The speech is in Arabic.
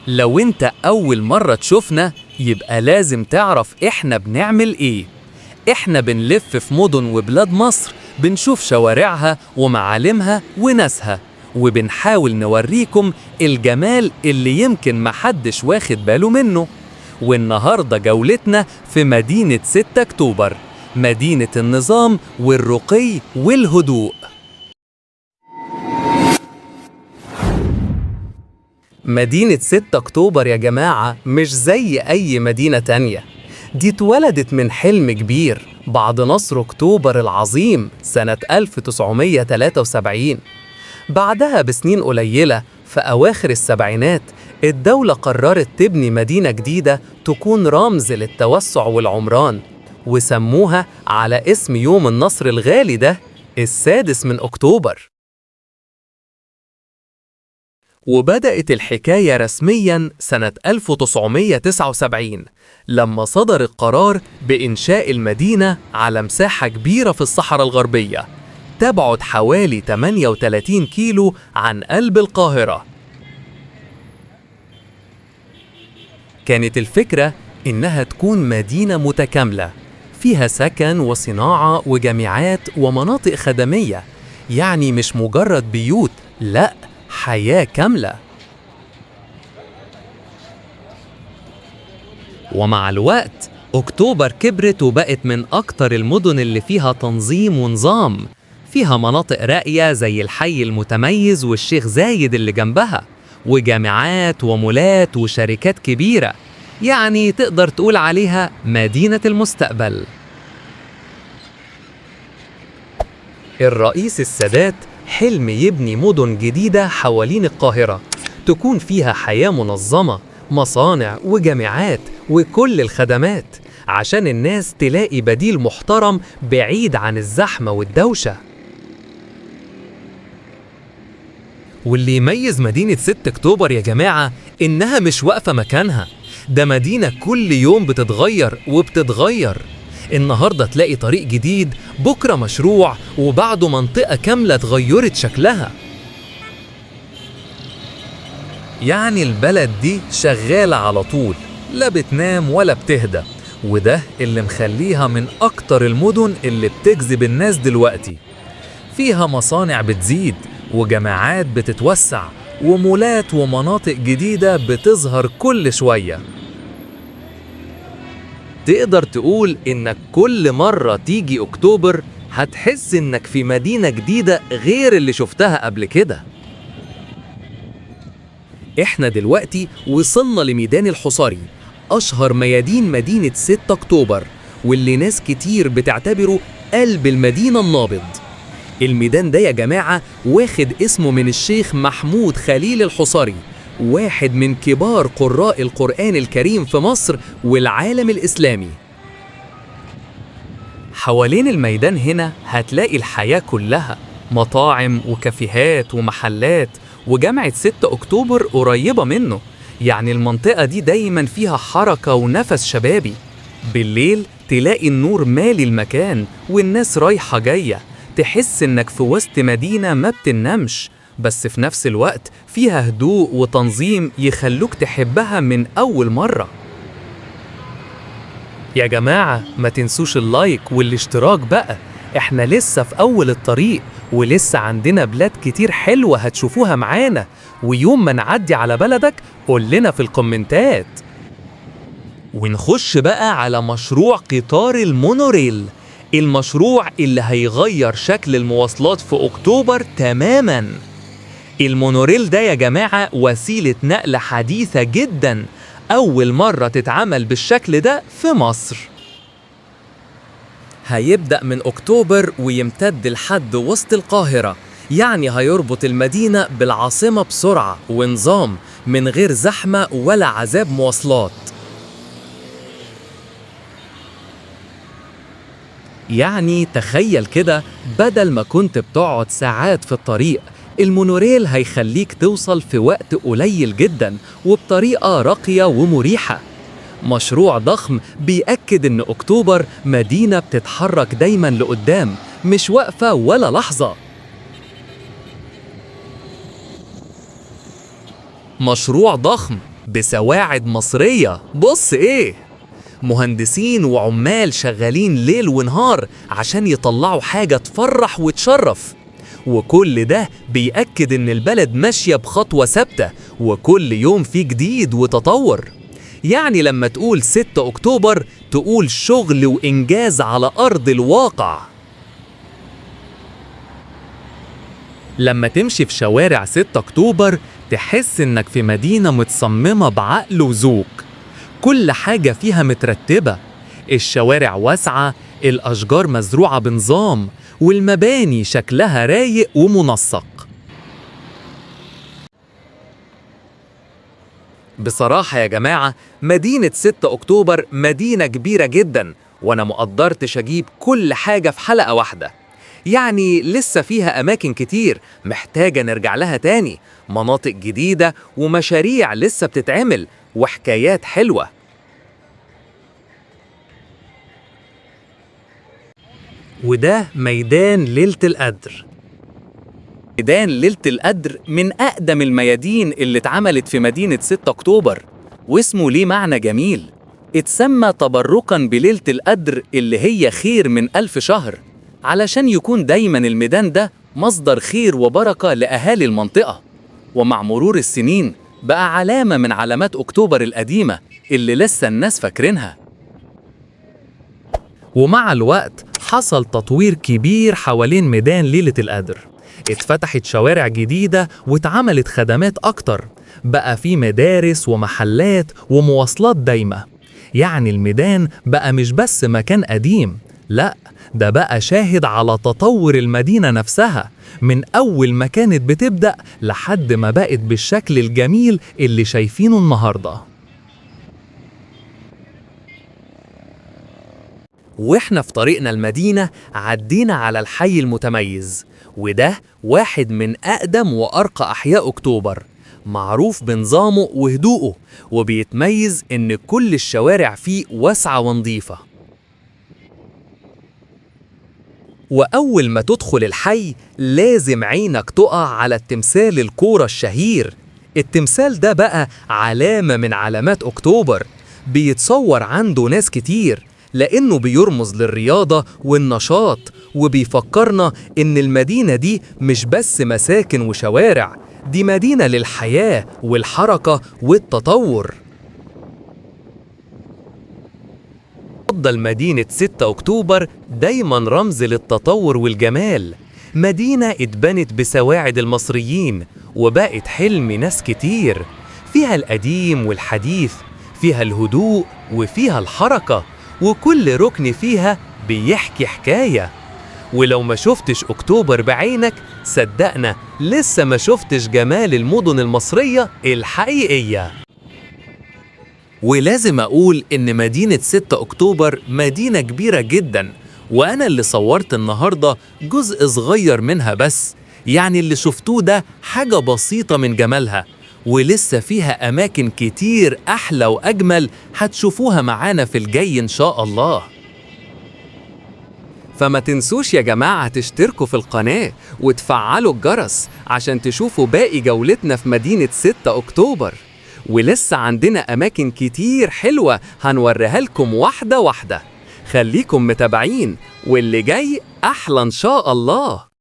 لو انت أول مرة تشوفنا يبقى لازم تعرف احنا بنعمل ايه. احنا بنلف في مدن وبلاد مصر، بنشوف شوارعها ومعالمها وناسها، وبنحاول نوريكم الجمال اللي يمكن محدش واخد باله منه. والنهاردة جولتنا في مدينة 6 أكتوبر، مدينة النظام والرقي والهدوء. مدينة 6 أكتوبر يا جماعة مش زي أي مدينة تانية، دي اتولدت من حلم كبير بعد نصر أكتوبر العظيم سنة 1973. بعدها بسنين قليلة في أواخر السبعينات الدولة قررت تبني مدينة جديدة تكون رمز للتوسع والعمران، وسموها على اسم يوم النصر الغالي ده، 6 أكتوبر. وبدأت الحكاية رسمياً سنة 1979 لما صدر القرار بإنشاء المدينة على مساحة كبيرة في الصحراء الغربية، تبعد حوالي 38 كيلو عن قلب القاهرة. كانت الفكرة إنها تكون مدينة متكاملة فيها سكن وصناعة وجامعات ومناطق خدمية، يعني مش مجرد بيوت، لأ، حياة كاملة. ومع الوقت أكتوبر كبرت وبقت من أكتر المدن اللي فيها تنظيم ونظام، فيها مناطق راقية زي الحي المتميز والشيخ زايد اللي جنبها، وجامعات ومولات وشركات كبيرة، يعني تقدر تقول عليها مدينة المستقبل. الرئيس السادات حلم يبني مدن جديدة حوالين القاهرة تكون فيها حياة منظمة، مصانع وجامعات وكل الخدمات، عشان الناس تلاقي بديل محترم بعيد عن الزحمة والدوشة. واللي يميز مدينة 6 أكتوبر يا جماعة إنها مش واقفة مكانها، ده مدينة كل يوم بتتغير وبتتغير. النهاردة تلاقي طريق جديد، بكرة مشروع، وبعده منطقة كاملة اتغيرت شكلها. يعني البلد دي شغالة على طول، لا بتنام ولا بتهدى، وده اللي مخليها من أكتر المدن اللي بتجذب الناس دلوقتي. فيها مصانع بتزيد وجامعات بتتوسع ومولات ومناطق جديدة بتظهر كل شوية. تقدر تقول إنك كل مرة تيجي أكتوبر هتحس إنك في مدينة جديدة غير اللي شفتها قبل كده. إحنا دلوقتي وصلنا لميدان الحصري، أشهر ميادين مدينة 6 أكتوبر، واللي ناس كتير بتعتبره قلب المدينة النابض. الميدان ده يا جماعة واخد اسمه من الشيخ محمود خليل الحصري، واحد من كبار قراء القرآن الكريم في مصر والعالم الإسلامي. حوالين الميدان هنا هتلاقي الحياة كلها، مطاعم وكافيهات ومحلات، وجامعة 6 أكتوبر قريبة منه، يعني المنطقة دي دايما فيها حركة ونفس شبابي. بالليل تلاقي النور مالي المكان والناس رايحة جاية، تحس إنك في وسط مدينة ما بتنامش، بس في نفس الوقت فيها هدوء وتنظيم يخلوك تحبها من أول مرة. يا جماعة ما تنسوش اللايك والاشتراك بقى، احنا لسه في أول الطريق ولسه عندنا بلاد كتير حلوة هتشوفوها معانا، ويوم ما نعدي على بلدك قول لنا في الكومنتات. ونخش بقى على مشروع قطار المونوريل، المشروع اللي هيغير شكل المواصلات في أكتوبر تماماً. المونوريل ده يا جماعة وسيلة نقل حديثة جداً، أول مرة تتعمل بالشكل ده في مصر. هيبدأ من أكتوبر ويمتد لحد وسط القاهرة، يعني هيربط المدينة بالعاصمة بسرعة ونظام من غير زحمة ولا عذاب مواصلات. يعني تخيل كده، بدل ما كنت بتقعد ساعات في الطريق، المونوريل هيخليك توصل في وقت قليل جدا وبطريقة راقية ومريحة. مشروع ضخم بيأكد إن أكتوبر مدينة بتتحرك دايما لقدام، مش واقفة ولا لحظة. مشروع ضخم بسواعد مصرية. بص إيه، مهندسين وعمال شغالين ليل ونهار عشان يطلعوا حاجة تفرح وتشرف، وكل ده بيأكد إن البلد ماشية بخطوة ثابتة وكل يوم في جديد وتطور. يعني لما تقول 6 أكتوبر تقول شغل وإنجاز على أرض الواقع. لما تمشي في شوارع 6 أكتوبر تحس إنك في مدينة متصممة بعقل وذوق، كل حاجة فيها مترتبة، الشوارع واسعة، الأشجار مزروعة بنظام، والمباني شكلها رايق ومنسق. بصراحة يا جماعة مدينة 6 أكتوبر مدينة كبيرة جدا، وأنا مقدرتش أجيب كل حاجة في حلقة واحدة. يعني لسه فيها أماكن كتير محتاجة نرجع لها تاني، مناطق جديدة ومشاريع لسه بتتعمل وحكايات حلوة. وده ميدان ليلة القدر. ميدان ليلة القدر من أقدم الميادين اللي اتعملت في مدينة 6 أكتوبر، واسمه ليه معنى جميل، اتسمى تبركاً بليلة القدر اللي هي خير من 1000 شهر، علشان يكون دايماً الميدان ده مصدر خير وبركة لأهالي المنطقة. ومع مرور السنين بقى علامة من علامات أكتوبر القديمة اللي لسه الناس فاكرينها. ومع الوقت حصل تطوير كبير حوالين ميدان ليلة القدر، اتفتحت شوارع جديدة واتعملت خدمات أكتر، بقى في مدارس ومحلات ومواصلات دايمة. يعني الميدان بقى مش بس مكان قديم، لأ ده بقى شاهد على تطور المدينة نفسها، من أول ما كانت بتبدأ لحد ما بقت بالشكل الجميل اللي شايفينه النهاردة. واحنا في طريقنا المدينة عدينا على الحي المتميز، وده واحد من أقدم وأرقى أحياء أكتوبر، معروف بنظامه وهدوءه، وبيتميز إن كل الشوارع فيه واسعة ونظيفة. وأول ما تدخل الحي لازم عينك تقع على التمثال الكورة الشهير. التمثال ده بقى علامة من علامات أكتوبر، بيتصور عنده ناس كتير لأنه بيرمز للرياضة والنشاط، وبيفكرنا إن المدينة دي مش بس مساكن وشوارع، دي مدينة للحياة والحركة والتطور. تفضل مدينة 6 أكتوبر دايما رمز للتطور والجمال، مدينة اتبنت بسواعد المصريين وبقت حلم ناس كتير، فيها القديم والحديث، فيها الهدوء وفيها الحركة، وكل ركن فيها بيحكي حكاية. ولو ما شفتش أكتوبر بعينك صدقنا لسه ما شفتش جمال المدن المصرية الحقيقية. ولازم أقول إن مدينة 6 أكتوبر مدينة كبيرة جدا، وأنا اللي صورت النهاردة جزء صغير منها بس، يعني اللي شفتوه ده حاجة بسيطة من جمالها، ولسه فيها أماكن كتير أحلى وأجمل هتشوفوها معانا في الجاي إن شاء الله. فما تنسوش يا جماعة تشتركوا في القناة وتفعلوا الجرس عشان تشوفوا باقي جولتنا في مدينة 6 أكتوبر، ولسه عندنا أماكن كتير حلوة هنوريها لكم واحدة واحدة. خليكم متابعين واللي جاي أحلى إن شاء الله.